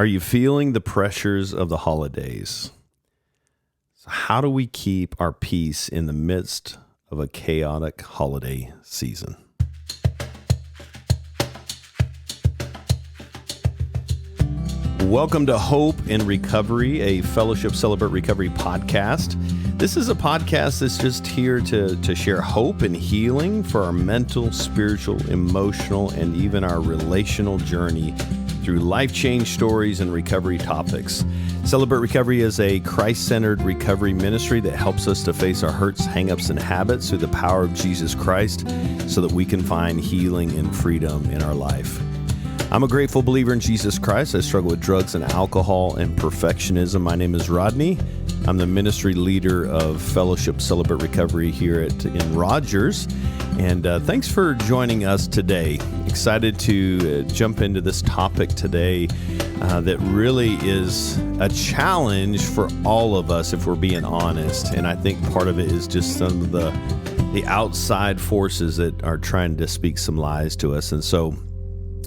Are you feeling the pressures of the holidays? So how do we keep our peace in the midst of a chaotic holiday season? Welcome to Hope and Recovery, a Fellowship Celebrate Recovery podcast. This is a podcast that's just here to share hope and healing for our mental, spiritual, emotional, and even our relational journey through life change stories and recovery topics. Celebrate Recovery is a Christ-centered recovery ministry that helps us to face our hurts, hangups, and habits through the power of Jesus Christ so that we can find healing and freedom in our life. I'm a grateful believer in Jesus Christ. I struggle with drugs and alcohol and perfectionism. My name is Rodney. I'm the ministry leader of Fellowship Celebrate Recovery here in Rogers. And thanks for joining us today. Excited to jump into this topic today that really is a challenge for all of us if we're being honest. And I think part of it is just some of the outside forces that are trying to speak some lies to us. And so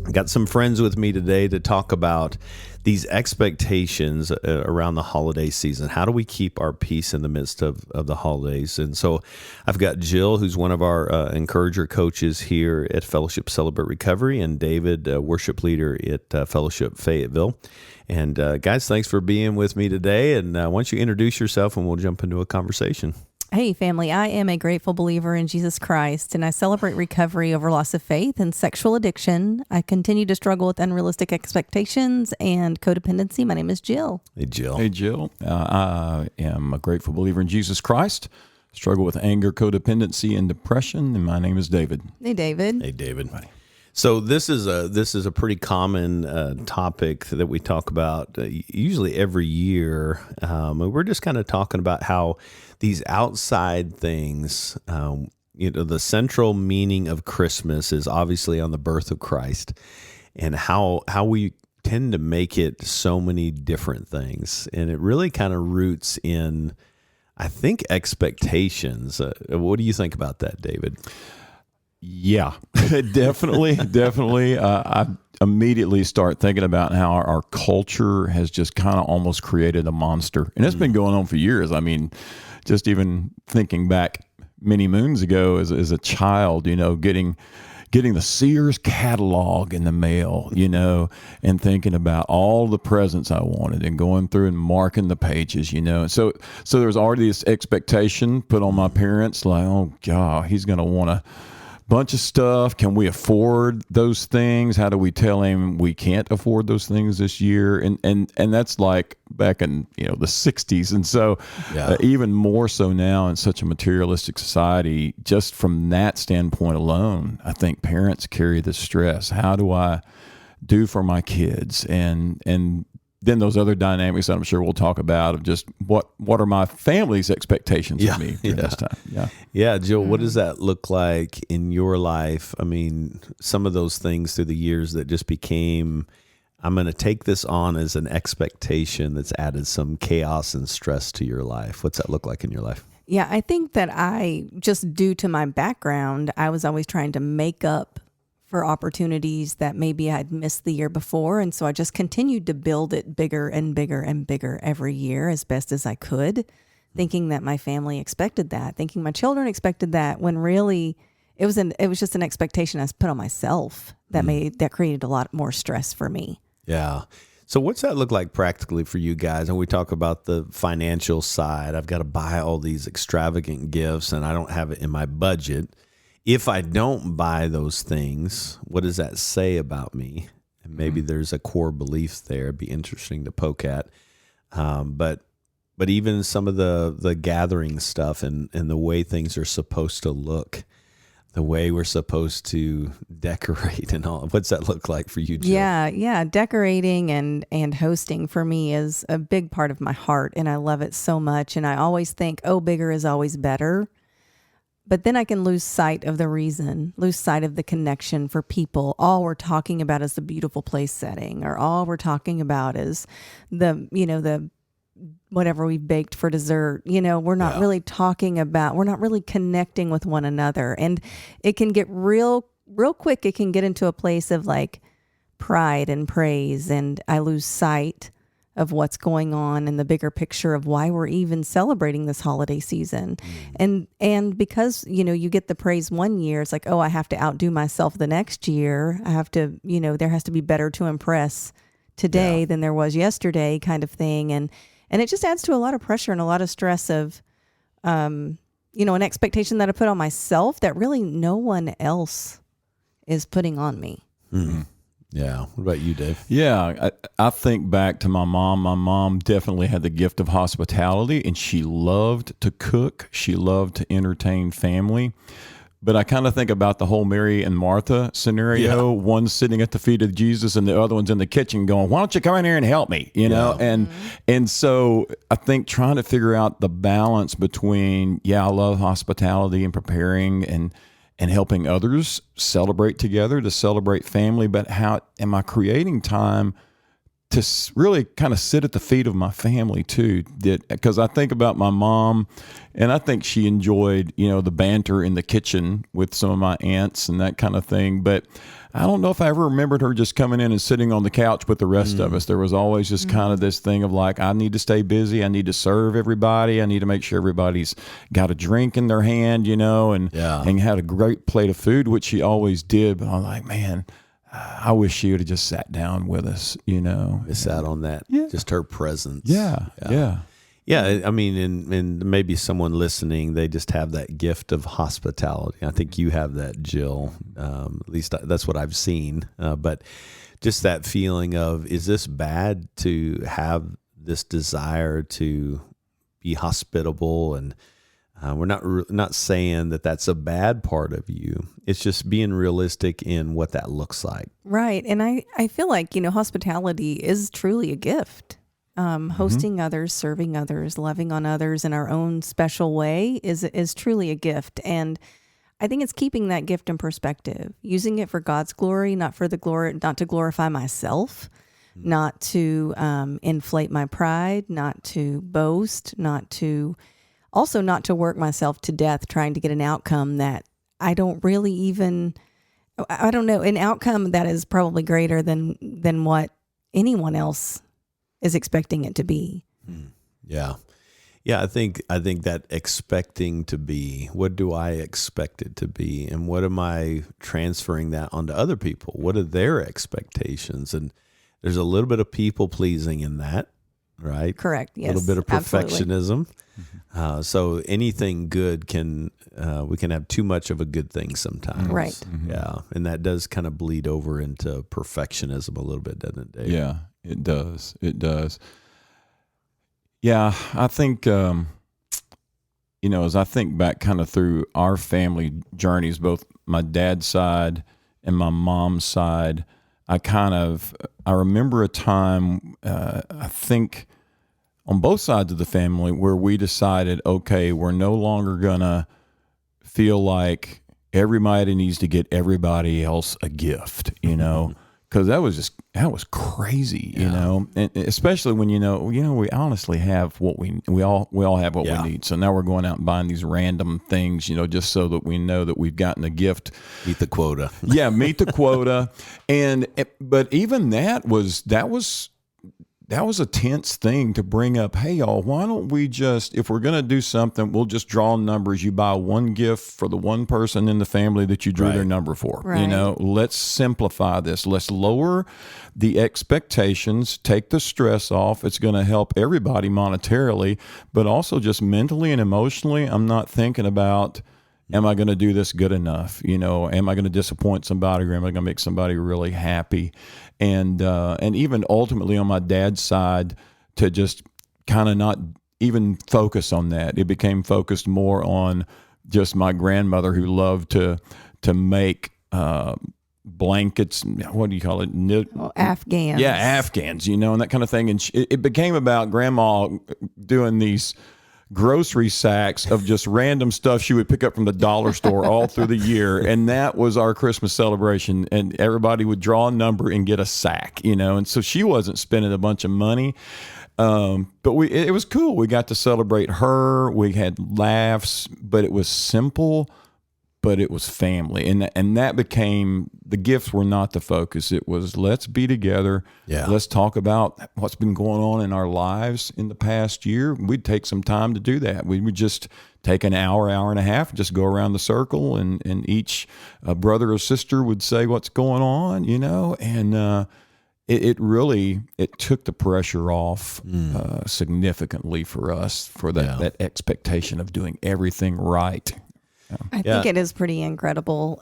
I got some friends with me today to talk about these expectations around the holiday season. How do we keep our peace in the midst of the holidays? And so I've got Jill, who's one of our encourager coaches here at Fellowship Celebrate Recovery, and David, worship leader at Fellowship Fayetteville. And guys, thanks for being with me today. And why don't you introduce yourself and we'll jump into a conversation. Hey, family, I am a grateful believer in Jesus Christ, and I celebrate recovery over loss of faith and sexual addiction. I continue to struggle with unrealistic expectations and codependency. My name is Jill. Hey, Jill. Hey, Jill. I am a grateful believer in Jesus Christ. Struggle with anger, codependency, and depression, and my name is David. Hey, David. Hey, David. So this is a pretty common topic that we talk about usually every year. We're just kind of talking about how these outside things, the central meaning of Christmas is obviously on the birth of Christ, and how we tend to make it so many different things, and it really kind of roots in, I think, expectations. What do you think about that, David? Yeah, definitely. I immediately start thinking about how our culture has just kind of almost created a monster. And it's been going on for years. I mean, just even thinking back many moons ago as a child, getting the Sears catalog in the mail, and thinking about all the presents I wanted and going through and marking the pages, So there was already this expectation put on my parents, like, oh, God, he's going to want a bunch of stuff. Can we afford those things? How do we tell him we can't afford those things this year? And that's like back in the 60s. And so even more so now in such a materialistic society, just from that standpoint alone, I think parents carry the stress. How do I do for my kids? And then those other dynamics that I'm sure we'll talk about of just what are my family's expectations of me during this time. Yeah, Jill, what does that look like in your life? I mean, some of those things through the years that just became, I'm going to take this on as an expectation that's added some chaos and stress to your life. What's that look like in your life? Yeah, I think that just due to my background, I was always trying to make up for opportunities that maybe I'd missed the year before. And so I just continued to build it bigger and bigger and bigger every year as best as I could, thinking that my family expected that, thinking my children expected that, when really it was just an expectation I put on myself that created a lot more stress for me. Yeah. So what's that look like practically for you guys? And we talk about the financial side. I've got to buy all these extravagant gifts and I don't have it in my budget. If I don't buy those things, what does that say about me? And maybe there's a core belief there. It'd be interesting to poke at. But even some of the gathering stuff and the way things are supposed to look, the way we're supposed to decorate and all. What's that look like for you, Jill? Yeah. Decorating and hosting for me is a big part of my heart, and I love it so much. And I always think, bigger is always better. But then I can lose sight of the connection for people. All we're talking about is the beautiful place setting, or all we're talking about is the whatever we baked for dessert. We're not really we're not really connecting with one another. And it can get real quick. It can get into a place of like pride and praise, and I lose sight of what's going on and the bigger picture of why we're even celebrating this holiday season. And because, you get the praise one year, it's like, oh, I have to outdo myself the next year. I have to, there has to be better to impress today than there was yesterday, kind of thing. And it just adds to a lot of pressure and a lot of stress of, an expectation that I put on myself that really no one else is putting on me. Mm-hmm. Yeah. What about you, Dave? Yeah, I think back to my mom. My mom definitely had the gift of hospitality, and she loved to cook. She loved to entertain family. But I kind of think about the whole Mary and Martha scenario. Yeah. One sitting at the feet of Jesus, and the other one's in the kitchen going, "Why don't you come in here and help me?" You know? And so I think trying to figure out the balance between, I love hospitality and preparing and helping others celebrate together, to celebrate family, but how am I creating time to really kind of sit at the feet of my family too? Because I think about my mom, and I think she enjoyed, the banter in the kitchen with some of my aunts and that kind of thing. But I don't know if I ever remembered her just coming in and sitting on the couch with the rest of us. There was always just kind of this thing of like, I need to stay busy. I need to serve everybody. I need to make sure everybody's got a drink in their hand, and had a great plate of food, which she always did. But I'm like, man, I wish she would have just sat down with us, Miss out on that. Yeah. Just her presence. Yeah. I mean, and maybe someone listening, they just have that gift of hospitality. I think you have that, Jill. At least that's what I've seen. But just that feeling of, is this bad to have this desire to be hospitable? And we're not saying that that's a bad part of you. It's just being realistic in what that looks like. Right. And I feel like, hospitality is truly a gift. Hosting others, serving others, loving on others in our own special way is truly a gift. And I think it's keeping that gift in perspective, using it for God's glory, not for the glory, not to glorify myself, not to inflate my pride, not to boast, not to work myself to death trying to get an outcome that I don't really even, I don't know, an outcome that is probably greater than what anyone else is expecting it to be. Yeah. I think that expecting to be, what do I expect it to be? And what am I transferring that onto other people? What are their expectations? And there's a little bit of people pleasing in that, right? Correct. Yes. A little bit of perfectionism. So anything good we can have too much of a good thing sometimes. Right. Mm-hmm. Yeah. And that does kind of bleed over into perfectionism a little bit, doesn't it, Dave? Yeah, it does. It does. Yeah, I think, as I think back kind of through our family journeys, both my dad's side and my mom's side, I remember a time, I think on both sides of the family, where we decided, okay, we're no longer going to feel like everybody needs to get everybody else a gift, because that was crazy, and especially when we honestly have what we all have what we need. So now we're going out and buying these random things, just so that we know that we've gotten a gift. Meet the quota. Meet the quota, but even that was a tense thing to bring up. Hey, y'all, why don't we just, if we're going to do something, we'll just draw numbers. You buy one gift for the one person in the family that you drew their number for. Right. Let's simplify this. Let's lower the expectations, take the stress off. It's going to help everybody monetarily, but also just mentally and emotionally. I'm not thinking about, am I going to do this good enough? Am I going to disappoint somebody, or am I going to make somebody really happy? And even ultimately on my dad's side, to just kind of not even focus on that. It became focused more on just my grandmother, who loved to make blankets. What do you call it? Afghans. Yeah, Afghans, and that kind of thing. And it became about grandma doing these grocery sacks of just random stuff she would pick up from the dollar store all through the year. And that was our Christmas celebration. And everybody would draw a number and get a sack, and so she wasn't spending a bunch of money. But it was cool. We got to celebrate her. We had laughs, but it was simple, but it was family. And that became, the gifts were not the focus. It was, let's be together. Yeah. Let's talk about what's been going on in our lives in the past year. We'd take some time to do that. We would just take an hour and a half, just go around the circle, and each brother or sister would say what's going on, and it really took the pressure off significantly for us, for that expectation of doing everything right. I think it is pretty incredible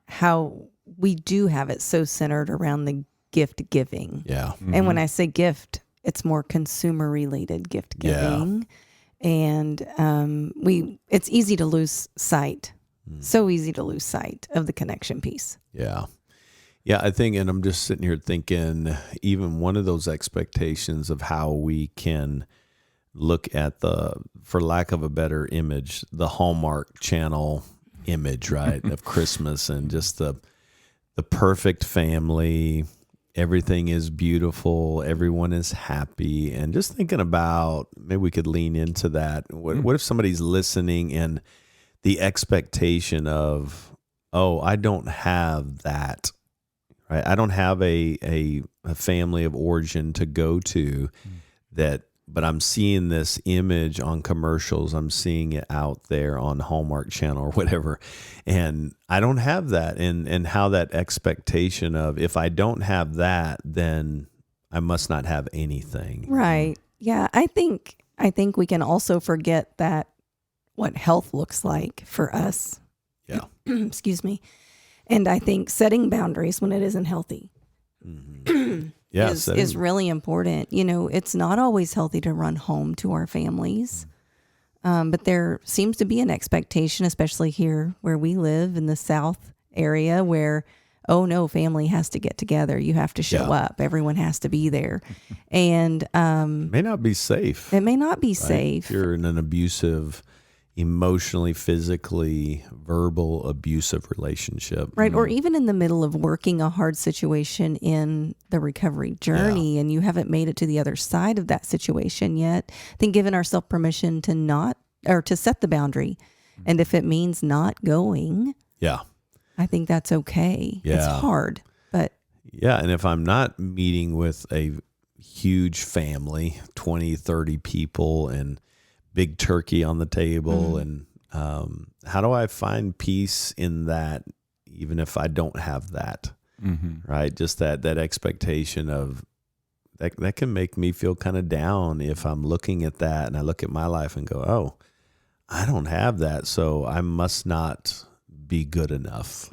how we do have it so centered around the gift giving. Yeah. And when I say gift, it's more consumer related gift giving. And it's easy to lose sight. So easy to lose sight of the connection piece. Yeah. Yeah, I think, and I'm just sitting here thinking, even one of those expectations of how we can look at for lack of a better image, the Hallmark Channel image, right, of Christmas, and just the perfect family. Everything is beautiful. Everyone is happy. And just thinking about, maybe we could lean into that. What if somebody's listening and the expectation of, oh, I don't have that, right? I don't have a family of origin to go to but I'm seeing this image on commercials. I'm seeing it out there on Hallmark Channel or whatever. And I don't have that. And how that expectation of, if I don't have that, then I must not have anything. Right. Yeah. I think we can also forget that what health looks like for us. Yeah. Excuse me. And I think setting boundaries when it isn't healthy. Mm-hmm. Yeah, is really important. It's not always healthy to run home to our families, but there seems to be an expectation, especially here where we live in the South area, where, oh no, family has to get together. You have to show up. Everyone has to be there. And it may not be safe. It may not be right? safe. If you're in an abusive, emotionally, physically, verbal, abusive relationship. Right. Or even in the middle of working a hard situation in the recovery journey, and you haven't made it to the other side of that situation yet, then giving ourselves permission to set the boundary. And if it means not going, I think that's okay. Yeah. It's hard, but and if I'm not meeting with a huge family, 20, 30 people, and big turkey on the table, and how do I find peace in that, even if I don't have that, right? Just that expectation of that can make me feel kind of down if I'm looking at that and I look at my life and go, oh, I don't have that, so I must not be good enough,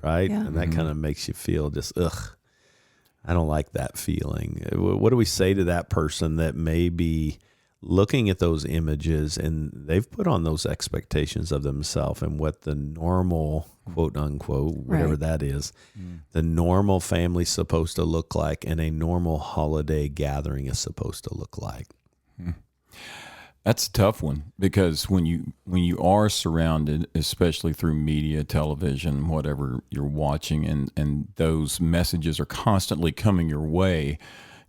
right? Yeah. And that kind of makes you feel just, I don't like that feeling. What do we say to that person that may be looking at those images and they've put on those expectations of themselves and what the normal, quote unquote, whatever that is, the normal family's supposed to look like and a normal holiday gathering is supposed to look like? That's a tough one, because when you are surrounded, especially through media, television, whatever you're watching, and those messages are constantly coming your way,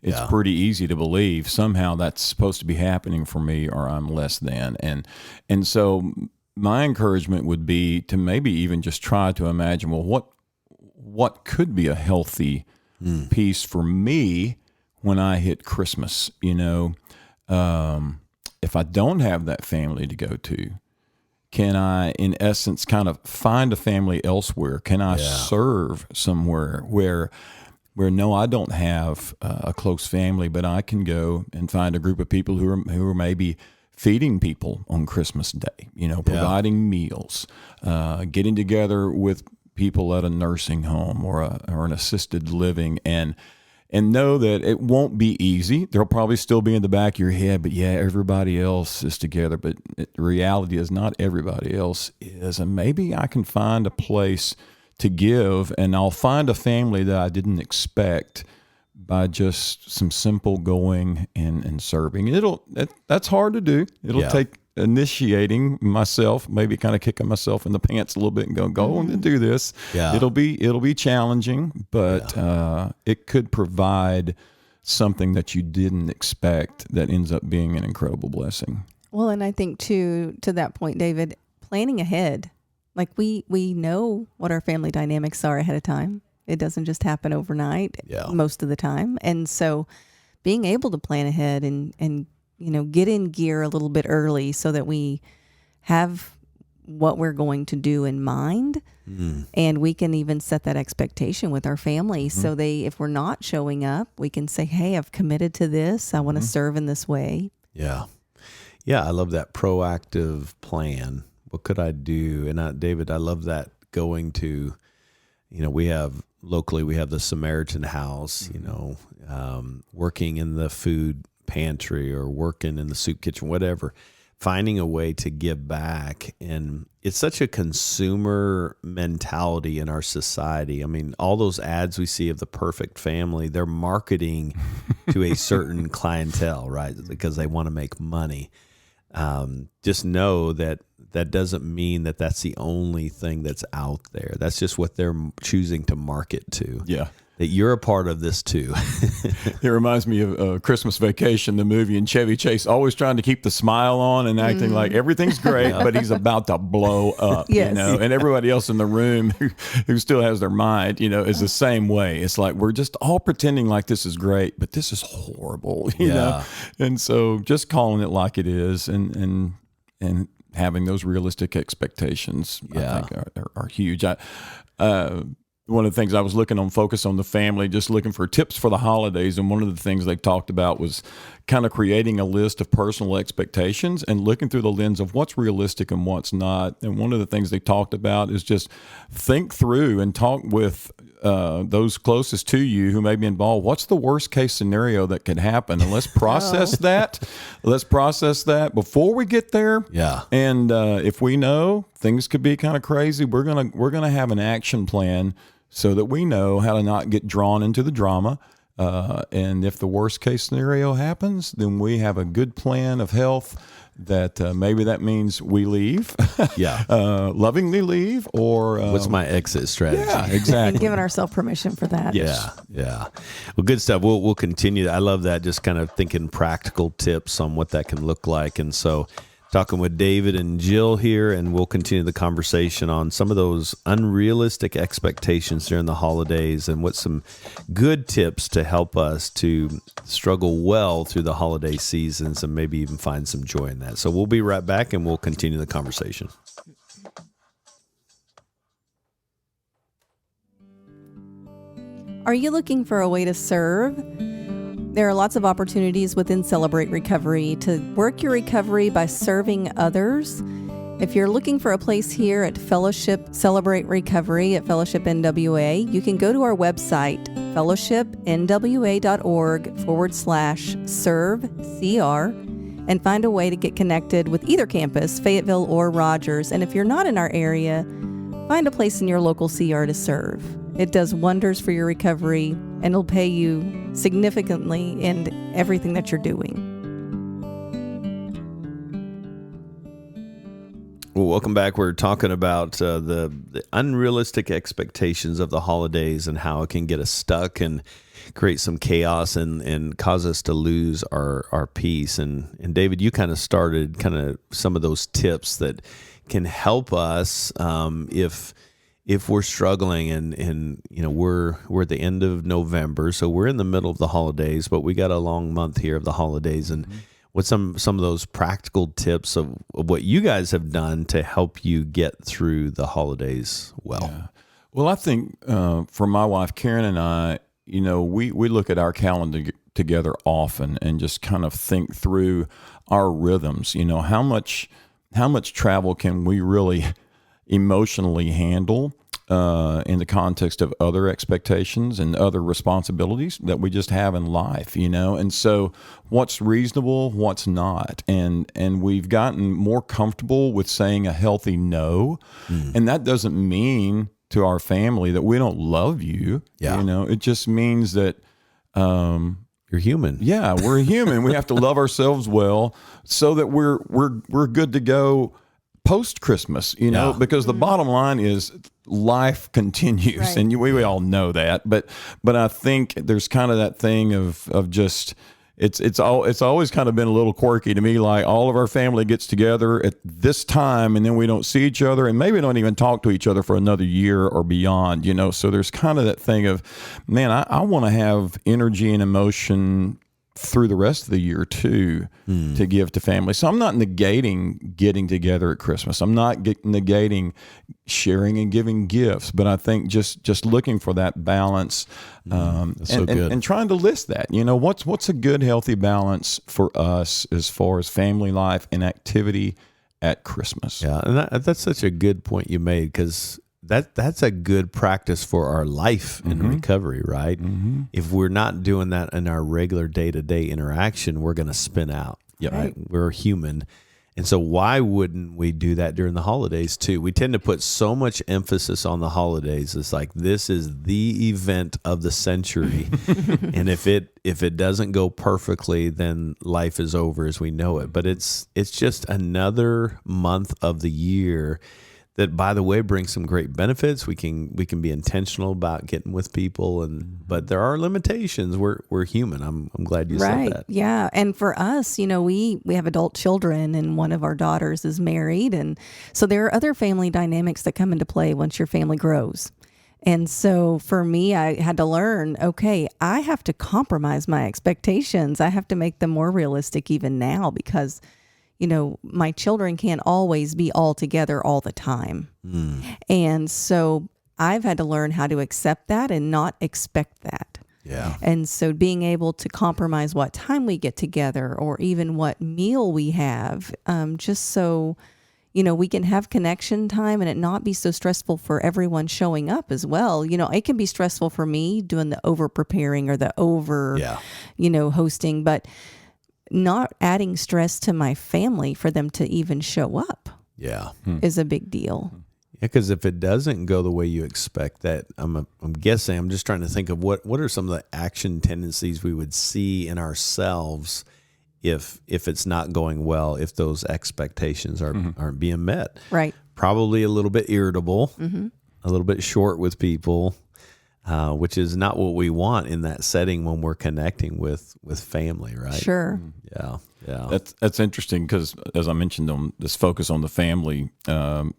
it's pretty easy to believe somehow that's supposed to be happening for me, or I'm less than. And so my encouragement would be to maybe even just try to imagine, well, what could be a healthy piece for me when I hit Christmas? If I don't have that family to go to, can I, in essence, kind of find a family elsewhere? Can I serve somewhere where no, I don't have a close family, but I can go and find a group of people who are maybe feeding people on Christmas Day, providing meals, getting together with people at a nursing home or an assisted living, and know that it won't be easy. There'll probably still be in the back of your head, but everybody else is together. But the reality is not everybody else is. And maybe I can find a place to give, and I'll find a family that I didn't expect by just some simple going and serving. That's hard to do. It'll take initiating myself, maybe kind of kicking myself in the pants a little bit and go and do this. Yeah. It'll be challenging, but it could provide something that you didn't expect that ends up being an incredible blessing. Well, and I think too, to that point, David, planning ahead. Like we know what our family dynamics are ahead of time. It doesn't just happen overnight most of the time. And so being able to plan ahead and get in gear a little bit early so that we have what we're going to do in mind. And we can even set that expectation with our family. So if we're not showing up, we can say, hey, I've committed to this. I want to serve in this way. Yeah. Yeah. I love that proactive plan. What could I do? And David, I love that going to, we have the Samaritan House, working in the food pantry or working in the soup kitchen, whatever, finding a way to give back. And it's such a consumer mentality in our society. I mean, all those ads we see of the perfect family, they're marketing to a certain clientele, right? Because they want to make money. Just know that doesn't mean that that's the only thing that's out there. That's just what they're choosing to market to. Yeah. That you're a part of this too. It reminds me of Christmas Vacation, the movie, and Chevy Chase always trying to keep the smile on and acting like everything's great, but he's about to blow up, and everybody else in the room who still has their mind, is the same way. It's like, we're just all pretending like this is great, but this is horrible, you know? And so just calling it like it is and having those realistic expectations, I think are huge. One of the things I was looking on Focus on the Family, just looking for tips for the holidays. And one of the things they talked about was kind of creating a list of personal expectations and looking through the lens of what's realistic and what's not. And one of the things they talked about is just think through and talk with those closest to you who may be involved. What's the worst case scenario that could happen? And let's process that. Let's process that before we get there. Yeah. And if we know things could be kind of crazy, we're gonna have an action plan so that we know how to not get drawn into the drama. And if the worst case scenario happens, then we have a good plan of health that maybe that means we leave. Lovingly leave, or what's my exit strategy? Yeah, exactly. And giving ourselves permission for that. Yeah. Well, good stuff. We'll continue. I love that, just kind of thinking practical tips on what that can look like. And so talking with David and Jill here, and we'll continue the conversation on some of those unrealistic expectations during the holidays and what some good tips to help us to struggle well through the holiday seasons and maybe even find some joy in that. So we'll be right back and we'll continue the conversation. Are you looking for a way to serve? There are lots of opportunities within Celebrate Recovery to work your recovery by serving others. If you're looking for a place here at Fellowship Celebrate Recovery at Fellowship NWA, you can go to our website, fellowshipnwa.org/serve-CR, and find a way to get connected with either campus, Fayetteville or Rogers. And if you're not in our area, find a place in your local CR to serve. It does wonders for your recovery, and it'll pay you significantly in everything that you're doing. Well, welcome back. We're talking about the unrealistic expectations of the holidays and how it can get us stuck and create some chaos and cause us to lose our peace. And David, you kind of started some of those tips that can help us if we're struggling and we're at the end of November, so we're in the middle of the holidays, but we got a long month here of the holidays. And what's some of those practical tips of what you guys have done to help you get through the holidays well? Yeah. Well, I think for my wife Karen and I, we look at our calendar together often and just kind of think through our rhythms. How much travel can we really emotionally handle in the context of other expectations and other responsibilities that we just have in life, and so what's reasonable, what's not, and we've gotten more comfortable with saying a healthy no, and that doesn't mean to our family that we don't love you. It just means that you're human. Yeah, we're human. We have to love ourselves well so that we're good to go post-Christmas, because the bottom line is life continues, and we all know that. But I think there's kind of that thing of just, it's always kind of been a little quirky to me. Like all of our family gets together at this time, and then we don't see each other, and maybe don't even talk to each other for another year or beyond. So there's kind of that thing of, man, I want to have energy and emotion through the rest of the year too, to give to family. So I'm not negating getting together at Christmas. I'm not negating sharing and giving gifts, but I think just looking for that balance, and trying to list that, what's a good, healthy balance for us as far as family life and activity at Christmas. Yeah. And that's such a good point you made, because that's a good practice for our life in recovery, right? If we're not doing that in our regular day-to-day interaction, we're going to spin out. Yep. Right? We're human. And so why wouldn't we do that during the holidays too? We tend to put so much emphasis on the holidays. It's like, this is the event of the century. And if it doesn't go perfectly, then life is over as we know it. But it's just another month of the year that, by the way, brings some great benefits. We can be intentional about getting with people, but there are limitations. We're human. I'm glad you said that. Yeah. And for us, we have adult children, and one of our daughters is married, and so there are other family dynamics that come into play once your family grows. And so for me, I had to learn, okay, I have to compromise my expectations. I have to make them more realistic even now, because my children can't always be all together all the time. And so I've had to learn how to accept that and not expect that. Yeah. And so being able to compromise what time we get together, or even what meal we have, just so, we can have connection time and it not be so stressful for everyone showing up as well. It can be stressful for me doing the over preparing or the over, hosting, but not adding stress to my family for them to even show up is a big deal. Yeah, because if it doesn't go the way you expect, that I'm guessing, I'm just trying to think of what are some of the action tendencies we would see in ourselves if it's not going well, if those expectations aren't being met. Right. Probably a little bit irritable, a little bit short with people, which is not what we want in that setting when we're connecting with family, right? Sure. Yeah. That's interesting, because as I mentioned on this focus on the family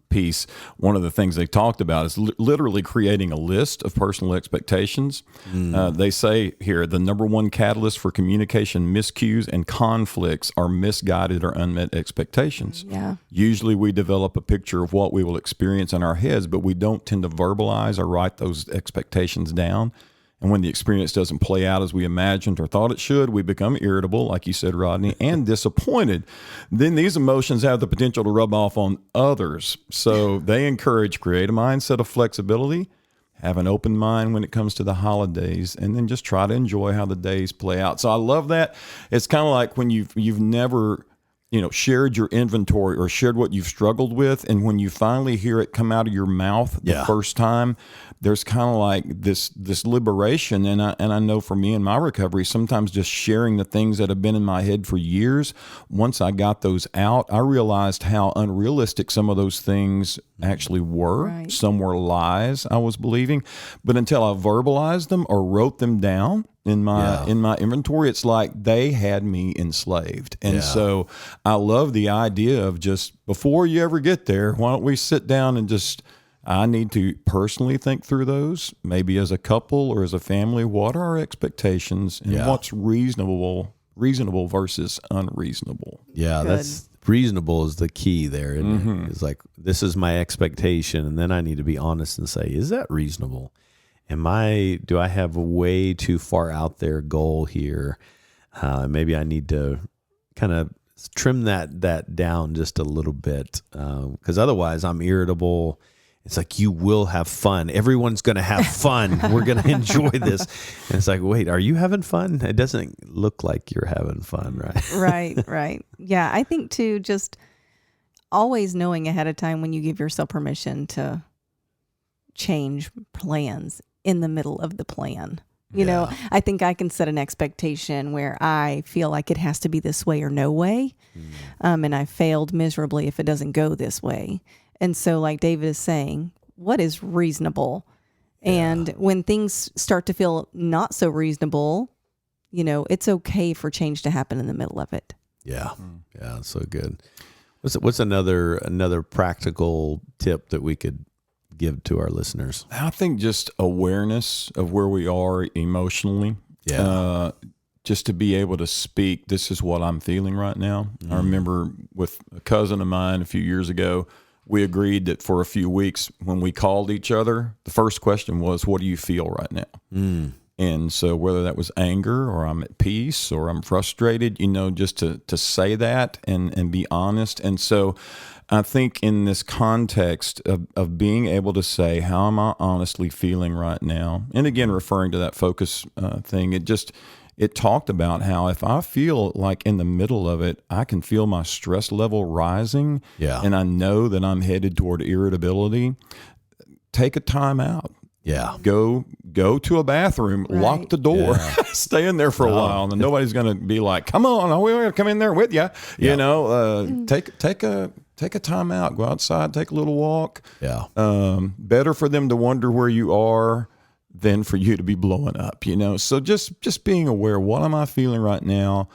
piece, one of the things they talked about is literally creating a list of personal expectations. They say here, the number one catalyst for communication miscues and conflicts are misguided or unmet expectations. Yeah. Usually we develop a picture of what we will experience in our heads, but we don't tend to verbalize or write those expectations down. And when the experience doesn't play out as we imagined or thought it should, we become irritable, like you said, Rodney, and disappointed. Then these emotions have the potential to rub off on others. So they create a mindset of flexibility, have an open mind when it comes to the holidays, and then just try to enjoy how the days play out. So I love that. It's kind of like when you've never shared your inventory or shared what you've struggled with, and when you finally hear it come out of your mouth the first time, there's kind of like this liberation. And I know for me in my recovery, sometimes just sharing the things that have been in my head for years, once I got those out, I realized how unrealistic some of those things actually were. Right. Some were lies I was believing, but until I verbalized them or wrote them down in my inventory, it's like they had me enslaved. And so I love the idea of just, before you ever get there, why don't we sit down and I need to personally think through those, maybe as a couple or as a family. What are our expectations, and what's reasonable versus unreasonable? Yeah, Good. that's reasonable is the key there. Isn't it? It's like, this is my expectation, and then I need to be honest and say, is that reasonable? Do I have a way too far out there goal here? Maybe I need to kind of trim that down just a little bit, because otherwise I'm irritable. It's like, you will have fun. Everyone's going to have fun. We're going to enjoy this. And it's like, wait, are you having fun? It doesn't look like you're having fun, right? Right. Yeah, I think too, just always knowing ahead of time when you give yourself permission to change plans in the middle of the plan. I think I can set an expectation where I feel like it has to be this way or no way. And I failed miserably if it doesn't go this way. And so, like David is saying, what is reasonable? And when things start to feel not so reasonable, it's okay for change to happen in the middle of it. Yeah. Yeah. So good. What's another practical tip that we could give to our listeners? I think just awareness of where we are emotionally. Yeah. Just to be able to speak, this is what I'm feeling right now. I remember with a cousin of mine a few years ago, we agreed that for a few weeks when we called each other, the first question was, what do you feel right now? And so whether that was anger or I'm at peace or I'm frustrated, just to say that and be honest. And so I think in this context of being able to say, how am I honestly feeling right now? And again, referring to that focus thing, it talked about how if I feel like in the middle of it, I can feel my stress level rising, and I know that I'm headed toward irritability, take a time out. Yeah. Go to a bathroom, lock the door, stay in there for a while, and nobody's going to be like, come on, we're going to come in there with you. Take a time out, go outside, take a little walk. Yeah. Better for them to wonder where you are than for you to be blowing up, So just being aware, what am I feeling right now?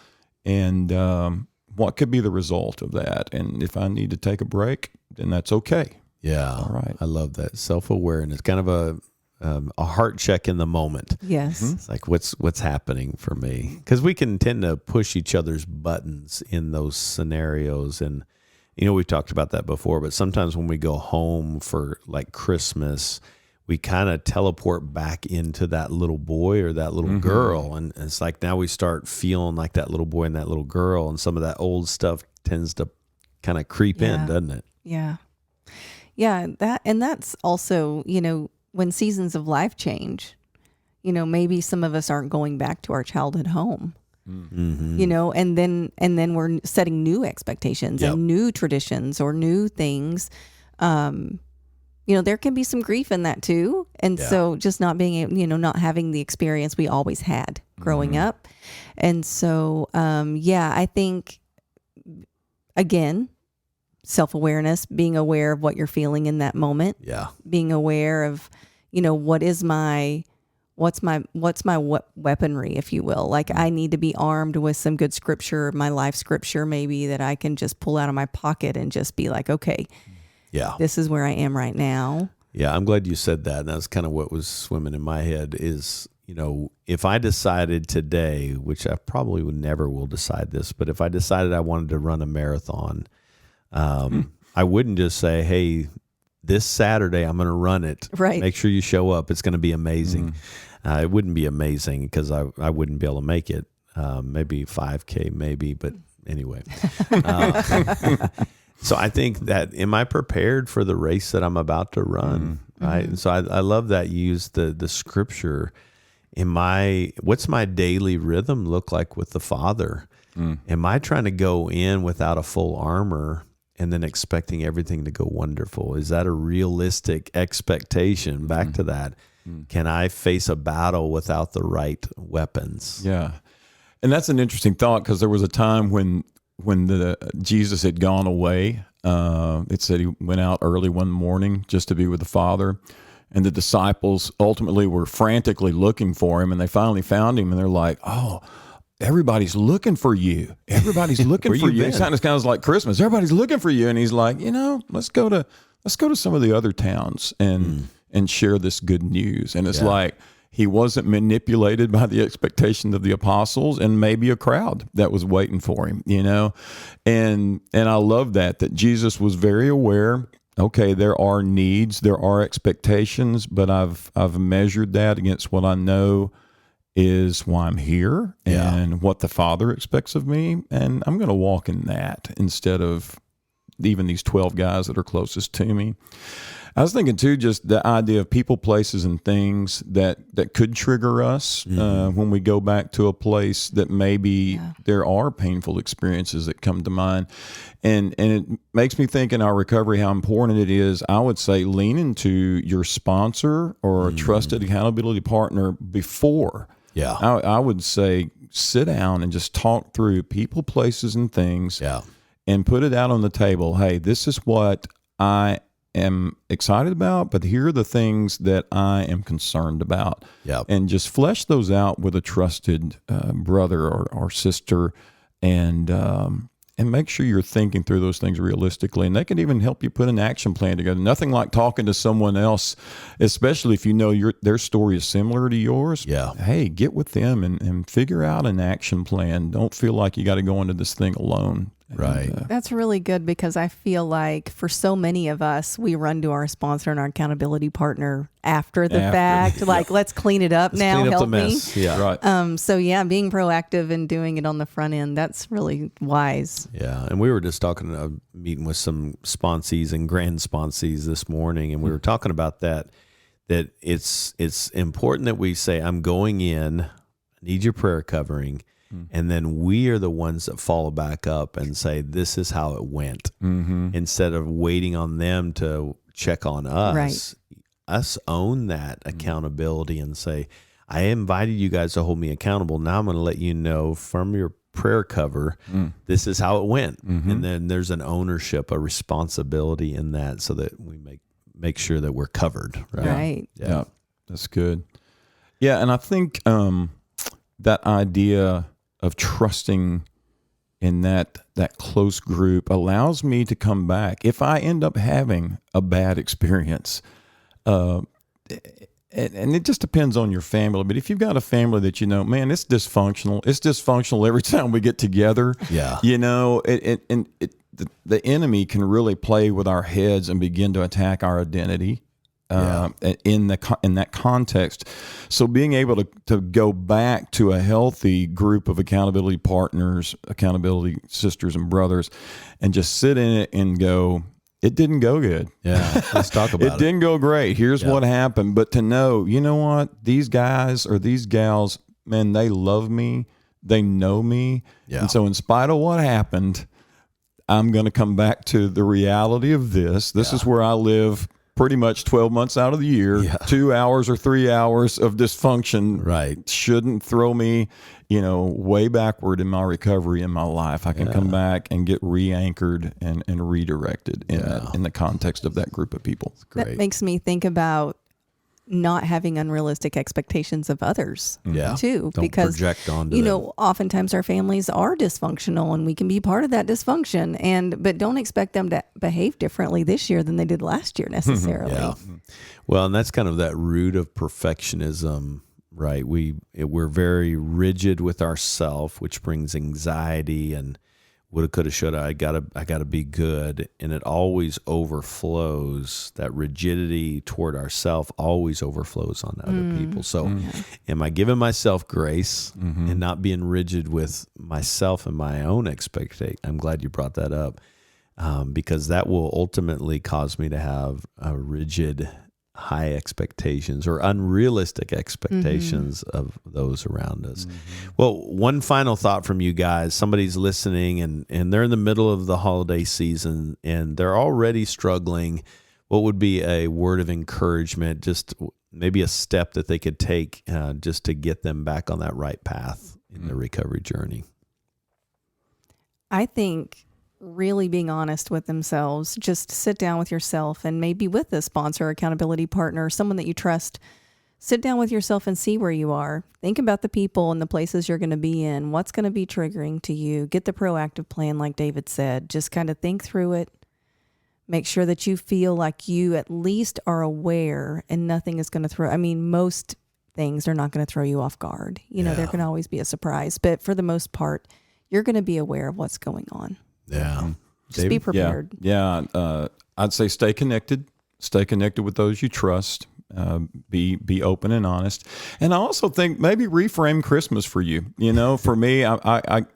And what could be the result of that? And if I need to take a break, then that's okay. Yeah. All right. I love that. Self-awareness, kind of a heart check in the moment. Yes. It's like, what's happening for me? Because we can tend to push each other's buttons in those scenarios. And, we've talked about that before, but sometimes when we go home for like Christmas, we kind of teleport back into that little boy or that little girl. And it's like now we start feeling like that little boy and that little girl. And some of that old stuff tends to kind of creep in, doesn't it? Yeah. Yeah. That's also, when seasons of life change, maybe some of us aren't going back to our childhood home. And then we're setting new expectations and new traditions or new things. There can be some grief in that too. And so just not being able, not having the experience we always had growing up. And so, I think, again, self-awareness, being aware of what you're feeling in that moment. Yeah. Being aware of, what's my weaponry, if you will. Like I need to be armed with some good scripture, my life scripture, maybe that I can just pull out of my pocket and just be like, okay, this is where I am right now. Yeah, I'm glad you said that. And that's kind of what was swimming in my head is, if I decided today, which I probably never will decide this, but if I decided I wanted to run a marathon, I wouldn't just say, hey, this Saturday I'm going to run it. Right. Make sure you show up. It's going to be amazing. It wouldn't be amazing because I wouldn't be able to make it. Maybe 5K, maybe, but anyway. So I think that, am I prepared for the race that I'm about to run? Right. And so I love that you use the scripture. What's my daily rhythm look like with the Father? Am I trying to go in without a full armor and then expecting everything to go wonderful? Is that a realistic expectation? Back to that. Can I face a battle without the right weapons? Yeah. And that's an interesting thought, because there was a time when Jesus had gone away. It said he went out early one morning just to be with the Father. And the disciples ultimately were frantically looking for him, and they finally found him, and they're like, oh, everybody's looking for you. Everybody's looking for you. It's kind of like Christmas. Everybody's looking for you. And he's like, let's go to some of the other towns and share this good news. And it's like, he wasn't manipulated by the expectations of the apostles and maybe a crowd that was waiting for him, And I love that Jesus was very aware. Okay, there are needs, there are expectations, but I've measured that against what I know is why I'm here and what the Father expects of me, and I'm going to walk in that instead of even these 12 guys that are closest to me. I was thinking too, just the idea of people, places, and things that could trigger us when we go back to a place that maybe there are painful experiences that come to mind. And it makes me think in our recovery how important it is, I would say, lean into your sponsor or a trusted accountability partner before. Yeah. I would say sit down and just talk through people, places, and things and put it out on the table. Hey, this is what I am excited about, but here are the things that I am concerned about. Yep. And just flesh those out with a trusted brother or sister, and make sure you're thinking through those things realistically. And they can even help you put an action plan together. Nothing like talking to someone else, especially if you know their story is similar to yours. Yeah. Hey, get with them and figure out an action plan. Don't feel like you got to go into this thing alone. Right. That's really good, because I feel like for so many of us, we run to our sponsor and our accountability partner after the fact. Like, let's clean it up now. Clean up Help the mess. me. Yeah. Right. So yeah, being proactive and doing it on the front end, that's really wise. Yeah, and we were just talking, meeting with some sponsees and grand sponsees this morning, and we were talking about that it's important that we say, I'm going in, I need your prayer covering, and then we are the ones that follow back up and say, this is how it went, instead of waiting on them to check on us. Right. Us own that accountability and say, I invited you guys to hold me accountable. Now I'm going to let you know from your prayer cover, this is how it went. And then there's an ownership, a responsibility in that, so that we make sure that we're covered. Right. Yeah, that's good. Yeah, and I think that idea of trusting in that close group allows me to come back if I end up having a bad experience. And it just depends on your family. But if you've got a family that man, it's dysfunctional every time we get together. Yeah. The enemy can really play with our heads and begin to attack our identity in that context. So being able to go back to a healthy group of accountability partners, accountability sisters and brothers, and just sit in it and go, it didn't go good. Yeah, let's talk about it. It didn't go great. Here's what happened. But to know, you know what? These guys or these gals, man, they love me. They know me. Yeah. And so in spite of what happened, I'm going to come back to the reality of this. This is where I live pretty much 12 months out of the year. 2 hours or 3 hours of dysfunction shouldn't throw me, way backward in my recovery in my life. I can come back and get re-anchored and redirected in the context of that group of people. That makes me think about not having unrealistic expectations of others too. Don't because project onto them. oftentimes our families are dysfunctional and we can be part of that dysfunction, but don't expect them to behave differently this year than they did last year necessarily. Well, and that's kind of that root of perfectionism, right? We're very rigid with ourself, which brings anxiety and woulda, coulda, shoulda. I gotta be good, and it always overflows. That rigidity toward ourself always overflows on other people. So, am I giving myself grace and not being rigid with myself and my own expectation? I'm glad you brought that up, because that will ultimately cause me to have a rigid, high expectations or unrealistic expectations of those around us. Well, one final thought from you guys. Somebody's listening and they're in the middle of the holiday season and they're already struggling. What would be a word of encouragement, just maybe a step that they could take just to get them back on that right path in their recovery journey? I think really being honest with themselves, just sit down with yourself and maybe with a sponsor, accountability partner, someone that you trust, sit down with yourself and see where you are. Think about the people and the places you're going to be in, what's going to be triggering to you. Get the proactive plan, like David said. Just kind of think through it. Make sure that you feel like you at least are aware and nothing is going to most things are not going to throw you off guard. There can always be a surprise, but for the most part, you're going to be aware of what's going on. Yeah. Just be prepared. Yeah. I'd say stay connected. Stay connected with those you trust. Be open and honest. And I also think maybe reframe Christmas for you. For me, I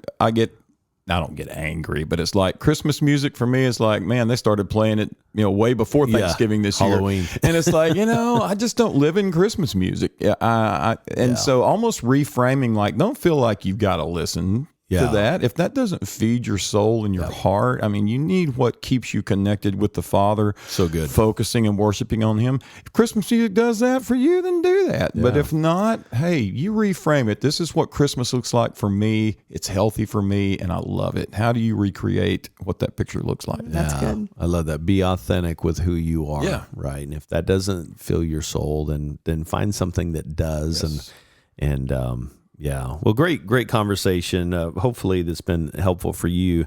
don't get angry, but it's like Christmas music for me is like, man, they started playing it, way before Thanksgiving this Halloween. year. And it's like, I just don't live in Christmas music. So almost reframing, like, don't feel like you've got to listen. to that. If that doesn't feed your soul and your heart, I mean, you need what keeps you connected with the Father. So good. Focusing and worshiping on Him. If Christmas music does that for you, then do that. But if not, hey, you reframe it. This is what Christmas looks like for me. It's healthy for me, and I love it. How do you recreate what that picture looks like? That's good. I love that. Be authentic with who you are. Yeah. Right. And if that doesn't fill your soul, then find something that does. Yes. And well, great conversation. Hopefully that's been helpful for you.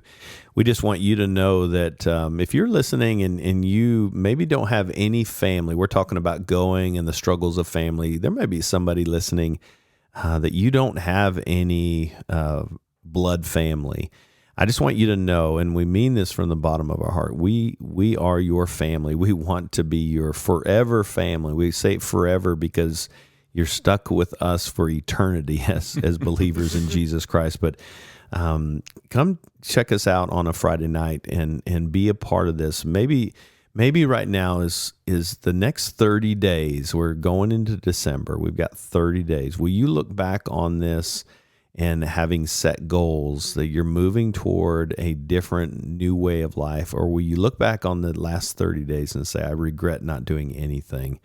We just want you to know that if you're listening and you maybe don't have any family, we're talking about going and the struggles of family. There may be somebody listening that you don't have any blood family. I just want you to know, and we mean this from the bottom of our heart, we are your family. We want to be your forever family. We say forever because you're stuck with us for eternity as believers in Jesus Christ. But come check us out on a Friday night and be a part of this. Maybe right now is the next 30 days. We're going into December. We've got 30 days. Will you look back on this and having set goals that you're moving toward a different new way of life? Or will you look back on the last 30 days and say, I regret not doing anything?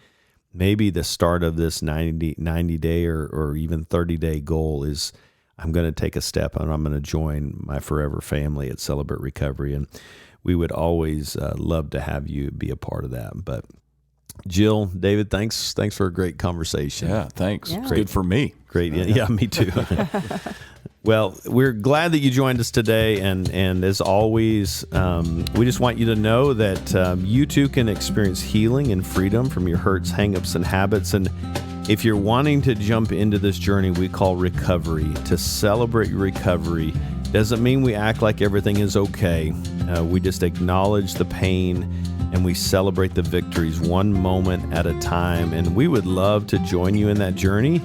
Maybe the start of this 90-day or even 30-day goal is I'm going to take a step and I'm going to join my forever family at Celebrate Recovery. And we would always love to have you be a part of that. But Jill, David, thanks for a great conversation. Yeah, thanks. Yeah. It's good for me. Great. Yeah, me too. Well, we're glad that you joined us today, and as always, we just want you to know that you too can experience healing and freedom from your hurts, hangups, and habits. And if you're wanting to jump into this journey we call recovery, to celebrate your recovery, doesn't mean we act like everything is okay. We just acknowledge the pain and we celebrate the victories one moment at a time. And we would love to join you in that journey.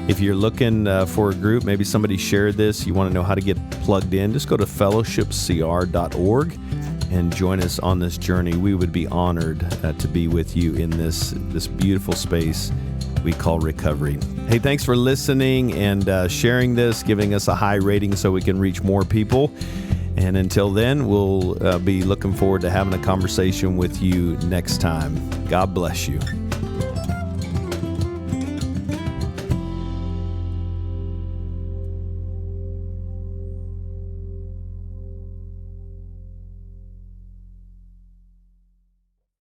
If you're looking for a group, maybe somebody shared this, you want to know how to get plugged in, just go to fellowshipcr.org and join us on this journey. We would be honored to be with you in this beautiful space we call recovery. Hey, thanks for listening and sharing this, giving us a high rating so we can reach more people. And until then, we'll be looking forward to having a conversation with you next time. God bless you.